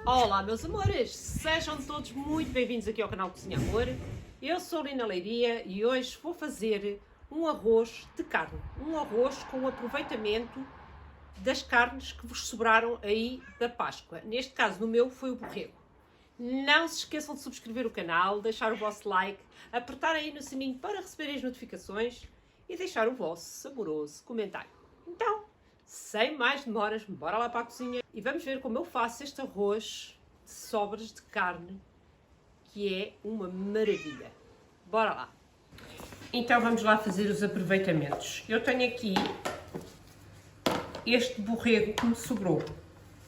Olá meus amores, sejam todos muito bem-vindos aqui ao canal Cozinha Amor. Eu sou a Lina Leiria e hoje vou fazer um arroz de carne. Um arroz com o aproveitamento das carnes que vos sobraram aí da Páscoa. Neste caso, no meu, foi o borrego. Não se esqueçam de subscrever o canal, deixar o vosso like, apertar aí no sininho para receber as notificações e deixar o vosso saboroso comentário. Então, sem mais demoras, bora lá para a cozinha e vamos ver como eu faço este arroz de sobras de carne, que é uma maravilha. Bora lá! Então vamos lá fazer os aproveitamentos. Eu tenho aqui este borrego que me sobrou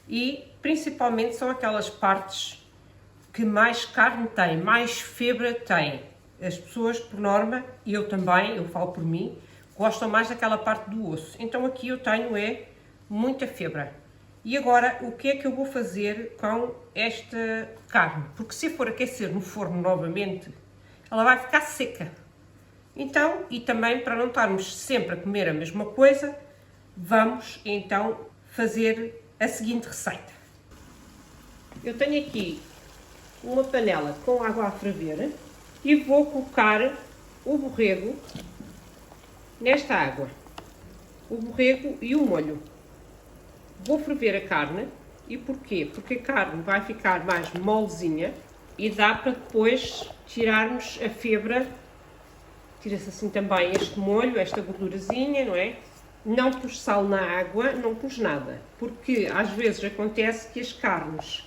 e principalmente são aquelas partes que mais carne tem, mais fibra tem. As pessoas, por norma, e eu também, eu falo por mim, gostam mais daquela parte do osso. Então aqui eu tenho muita fibra. E agora, o que é que eu vou fazer com esta carne? Porque se for aquecer no forno novamente, ela vai ficar seca. Então, e também para não estarmos sempre a comer a mesma coisa, vamos então fazer a seguinte receita. Eu tenho aqui uma panela com água a ferver e vou colocar o borrego nesta água, o borrego e o molho. Vou ferver a carne. E porquê? Porque a carne vai ficar mais molezinha e dá para depois tirarmos a fibra. Tira-se assim também este molho, esta gordurazinha, não é? Não pus sal na água, não pus nada, porque às vezes acontece que as carnes,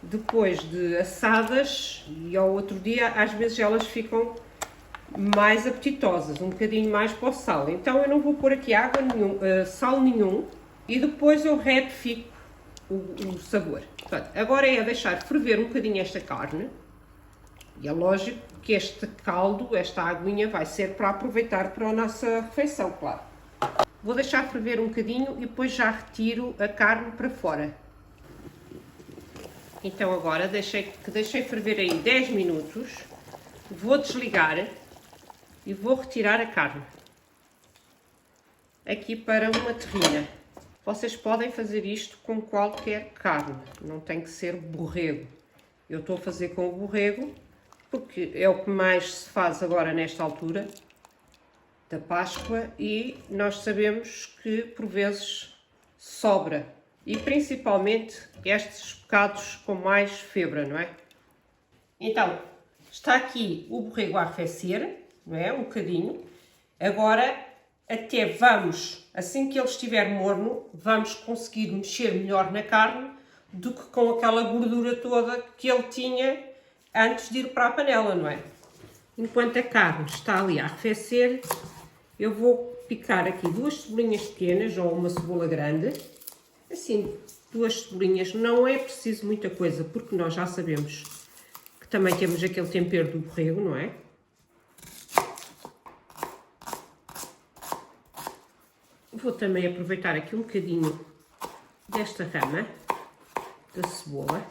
depois de assadas e ao outro dia, às vezes elas ficam mais apetitosas, um bocadinho mais para o sal. Então eu não vou pôr aqui água nenhum, sal nenhum, e depois eu retifico o sabor. Portanto, agora é deixar ferver um bocadinho esta carne, e é lógico que este caldo, esta aguinha, vai ser para aproveitar para a nossa refeição, claro. Vou deixar ferver um bocadinho e depois já retiro a carne para fora. Então agora deixei ferver aí 10 minutos, vou desligar e vou retirar a carne aqui para uma terrina. Vocês podem fazer isto com qualquer carne, não tem que ser borrego. Eu estou a fazer com o borrego porque é o que mais se faz agora nesta altura da Páscoa e nós sabemos que por vezes sobra. E principalmente estes bocados com mais fibra, não é? Então, está aqui o borrego a arrefecer, não é? Um bocadinho. Agora, até vamos, assim que ele estiver morno, vamos conseguir mexer melhor na carne do que com aquela gordura toda que ele tinha antes de ir para a panela, não é? Enquanto a carne está ali a arrefecer, eu vou picar aqui 2 cebolinhas pequenas ou uma cebola grande. Assim, 2 cebolinhas, não é preciso muita coisa, porque nós já sabemos que também temos aquele tempero do borrego, não é? Vou também aproveitar aqui um bocadinho desta rama da cebola.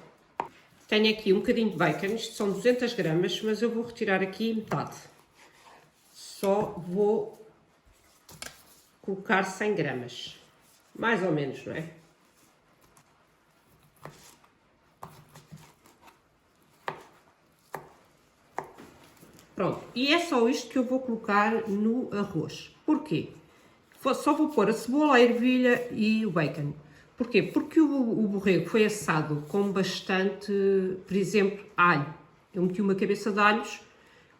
Tenho aqui um bocadinho de bacon, isto são 200 gramas, mas eu vou retirar aqui metade. Só vou colocar 100 gramas, mais ou menos, não é? Pronto, e é só isto que eu vou colocar no arroz. Porquê? Só vou pôr a cebola, a ervilha e o bacon. Porquê? Porque o borrego foi assado com bastante, por exemplo, alho. Eu meti uma cabeça de alhos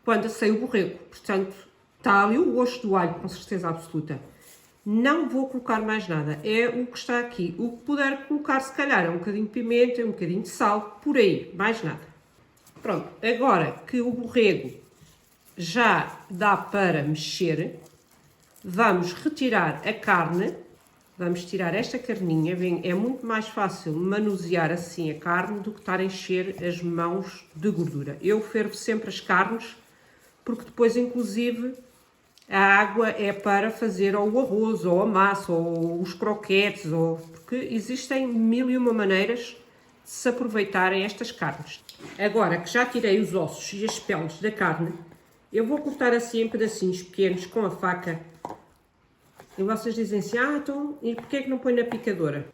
quando assei o borrego. Portanto, está ali o gosto do alho, com certeza absoluta. Não vou colocar mais nada, é o que está aqui. O que puder colocar, se calhar, é um bocadinho de pimenta, um bocadinho de sal, por aí, mais nada. Pronto, agora que o borrego já dá para mexer, vamos retirar a carne, vamos tirar esta carninha. É muito mais fácil manusear assim a carne do que estar a encher as mãos de gordura. Eu fervo sempre as carnes, porque depois, inclusive, a água é para fazer ou o arroz, ou a massa, ou os croquetes, porque existem 1001 maneiras de se aproveitarem estas carnes. Agora que já tirei os ossos e as peles da carne, eu vou cortar assim em pedacinhos pequenos com a faca. E vocês dizem assim, então, e porquê é que não põe na picadora?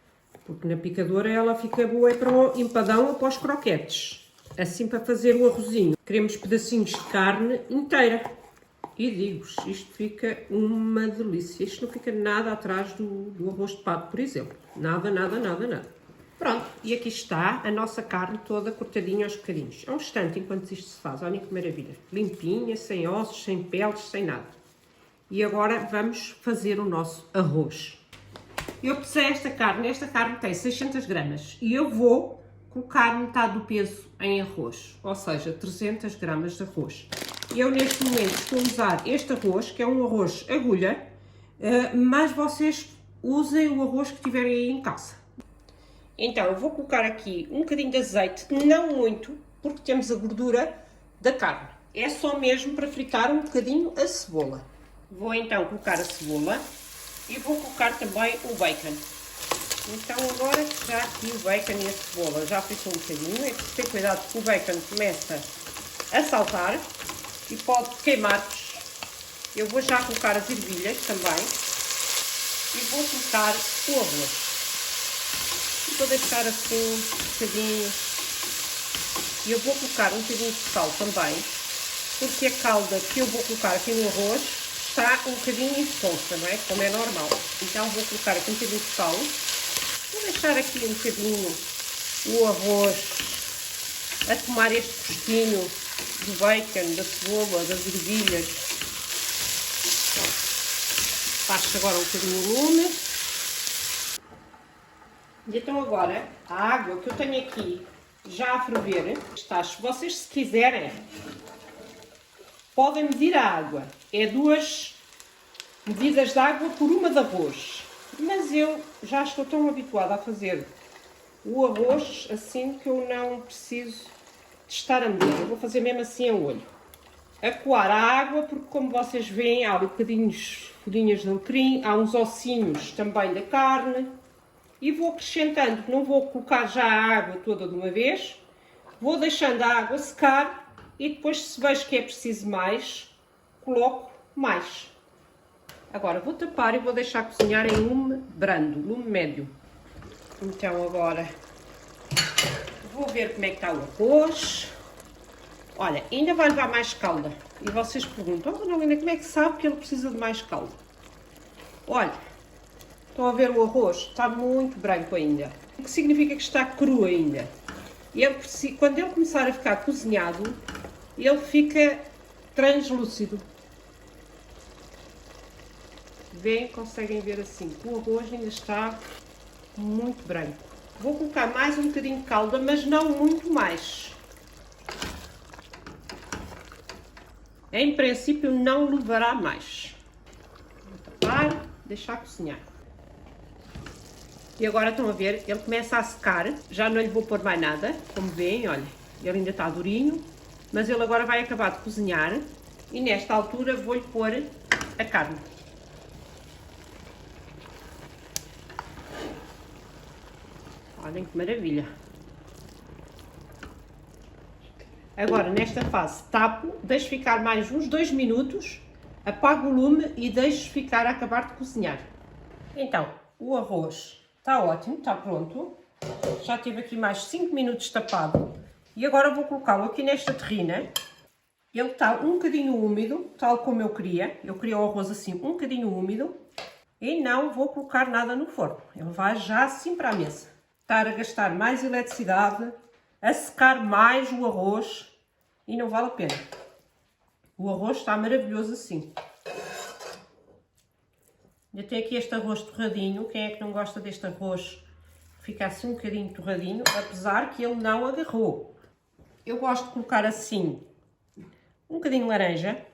porque na picadora ela fica boa para o empadão ou para os croquetes. Assim, para fazer o arrozinho, queremos pedacinhos de carne inteira. E digo-vos, isto fica uma delícia. Isto não fica nada atrás do arroz de pato, por exemplo. Nada, nada, nada, nada. Pronto, e aqui está a nossa carne toda cortadinha aos bocadinhos. É um instante enquanto isto se faz, olhem que maravilha. Limpinha, sem ossos, sem peles, sem nada. E agora vamos fazer o nosso arroz. Eu pesei esta carne tem 600 gramas. E eu vou colocar metade do peso em arroz, ou seja, 300 gramas de arroz. Eu neste momento estou a usar este arroz, que é um arroz agulha, mas vocês usem o arroz que tiverem aí em casa. Então eu vou colocar aqui um bocadinho de azeite, não muito, porque temos a gordura da carne. É só mesmo para fritar um bocadinho a cebola. Vou então colocar a cebola e vou colocar também o bacon. Então agora já aqui o bacon e a cebola já fritam um bocadinho. É preciso ter cuidado porque o bacon começa a saltar e pode queimar-vos. Eu vou já colocar as ervilhas também e vou colocar o arroz. E vou deixar assim um bocadinho. E eu vou colocar um bocadinho de sal também, porque a calda que eu vou colocar aqui no arroz está um bocadinho insossa, não é? Como é normal. Então vou colocar aqui um bocadinho de sal. Vou deixar aqui um bocadinho o arroz a tomar este gostinho do bacon, da cebola, das ervilhas. Faço agora um bocadinho o lume. E então agora, a água que eu tenho aqui já a ferver, está, se vocês se quiserem, podem medir a água. É 2 medidas de água por 1 de arroz. Mas eu já estou tão habituada a fazer o arroz assim que eu não preciso de estar a medir. Eu vou fazer mesmo assim a olho. A coar a água, porque como vocês veem, há bocadinhos, folhinhas de alecrim, há uns ossinhos também da carne. E vou acrescentando, não vou colocar já a água toda de uma vez. Vou deixando a água secar e depois, se vejo que é preciso mais, coloco mais. Agora vou tapar e vou deixar cozinhar em lume brando, lume médio. Então agora vou ver como é que está o arroz. Olha, ainda vai levar mais calda. E vocês perguntam, oh, Carolina, como é que sabe que ele precisa de mais calda? Olha, estão a ver o arroz? Está muito branco ainda. O que significa que está cru ainda. Quando ele começar a ficar cozinhado, ele fica translúcido. Bem, conseguem ver assim, o arroz ainda está muito branco. Vou colocar mais um bocadinho de calda, mas não muito mais. Em princípio não levará mais. Vou tapar, deixar cozinhar. E agora estão a ver, ele começa a secar, já não lhe vou pôr mais nada, como veem, olha, ele ainda está durinho, mas ele agora vai acabar de cozinhar e nesta altura vou-lhe pôr a carne. Olhem que maravilha. Agora, nesta fase, tapo, deixo ficar mais uns 2 minutos, apago o lume e deixo ficar a acabar de cozinhar. Então, o arroz está ótimo, está pronto. Já tive aqui mais 5 minutos tapado. E agora vou colocá-lo aqui nesta terrina. Ele está um bocadinho úmido, tal como eu queria. Eu queria o arroz assim, um bocadinho úmido. E não vou colocar nada no forno. Ele vai já assim para a mesa. Estar a gastar mais eletricidade, a secar mais o arroz e não vale a pena. O arroz está maravilhoso assim. Eu tenho aqui este arroz torradinho. Quem é que não gosta deste arroz? Fica assim um bocadinho torradinho, apesar que ele não agarrou. Eu gosto de colocar assim um bocadinho de laranja.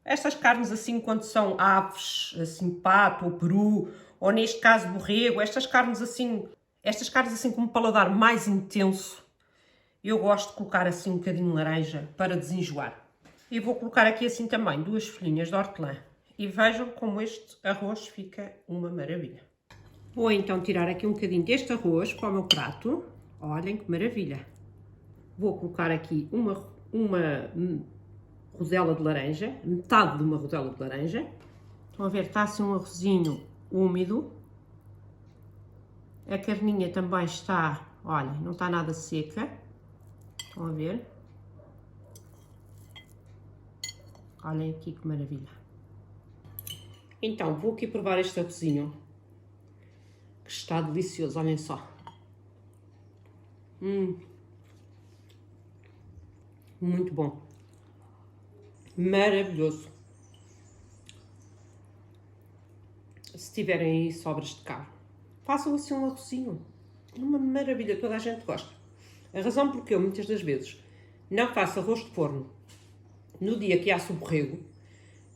Estas carnes assim, quando são aves, assim pato ou peru, ou neste caso borrego, estas carnes assim com um paladar mais intenso, eu gosto de colocar assim um bocadinho de laranja para desenjoar. E vou colocar aqui assim também 2 folhinhas de hortelã. E vejam como este arroz fica uma maravilha. Vou então tirar aqui um bocadinho deste arroz para o meu prato. Olhem que maravilha. Vou colocar aqui uma rodela de laranja, metade de uma rodela de laranja. Estão a ver, está assim um arrozinho úmido. A carninha também está, olha, não está nada seca. Estão a ver? Olhem aqui que maravilha. Então, vou aqui provar este arrozinho, que está delicioso, olhem só. Muito bom. Maravilhoso. Se tiverem aí sobras de carne, façam assim um arrozinho. Uma maravilha, toda a gente gosta. A razão porque eu, muitas das vezes, não faço arroz de forno no dia que asso o borrego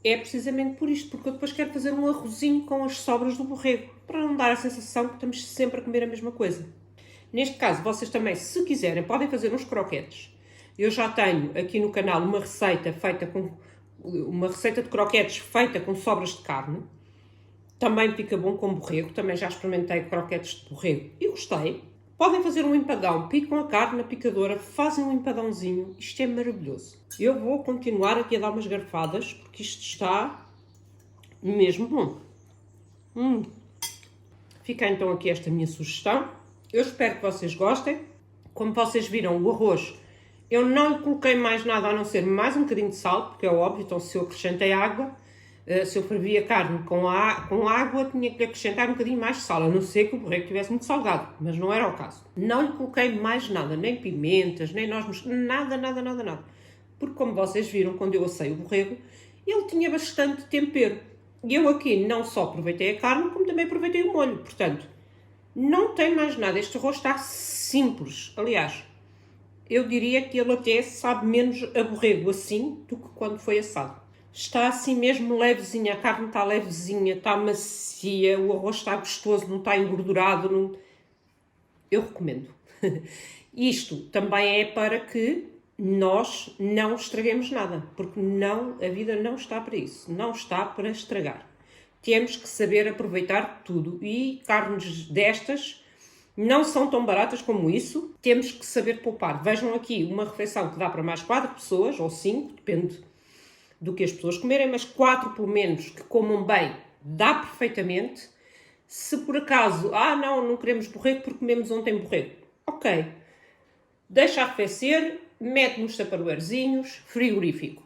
é precisamente por isto, porque eu depois quero fazer um arrozinho com as sobras do borrego, para não dar a sensação que estamos sempre a comer a mesma coisa. Neste caso, vocês também, se quiserem, podem fazer uns croquetes. Eu já tenho aqui no canal uma receita de croquetes feita com sobras de carne. Também fica bom com borrego, também já experimentei croquetes de borrego e gostei. Podem fazer um empadão, picam a carne na picadora, fazem um empadãozinho, isto é maravilhoso. Eu vou continuar aqui a dar umas garfadas, porque isto está mesmo bom. Fica então aqui esta minha sugestão. Eu espero que vocês gostem. Como vocês viram, o arroz, eu não lhe coloquei mais nada a não ser mais um bocadinho de sal, porque é óbvio, então se eu acrescentei água, se eu fervia a carne com água, tinha que lhe acrescentar um bocadinho mais de sal, a não ser que o borrego estivesse muito salgado, mas não era o caso. Não lhe coloquei mais nada, nem pimentas, nem noz moscada, nada. Porque como vocês viram, quando eu assei o borrego, ele tinha bastante tempero. E eu aqui não só aproveitei a carne, como também aproveitei o molho. Portanto, não tem mais nada. Este arroz está simples. Aliás, eu diria que ele até sabe menos a borrego assim do que quando foi assado. Está assim mesmo levezinha, a carne está levezinha, está macia, o arroz está gostoso, não está engordurado. Não... Eu recomendo. Isto também é para que nós não estraguemos nada, porque a vida não está para isso, não está para estragar. Temos que saber aproveitar tudo e carnes destas não são tão baratas como isso, temos que saber poupar. Vejam aqui uma refeição que dá para mais 4 pessoas, ou 5, depende do que as pessoas comerem, mas 4 pelo menos que comam bem, dá perfeitamente. Se por acaso, não queremos borrego porque comemos ontem borrego, ok, deixa arrefecer, mete nos taparoeirzinhos, frigorífico,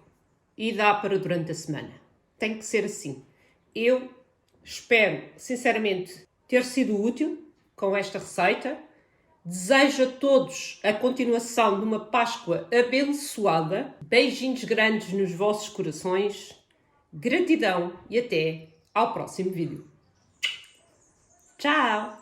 e dá para durante a semana. Tem que ser assim. Eu espero, sinceramente, ter sido útil com esta receita. Desejo a todos a continuação de uma Páscoa abençoada. Beijinhos grandes nos vossos corações. Gratidão e até ao próximo vídeo. Tchau!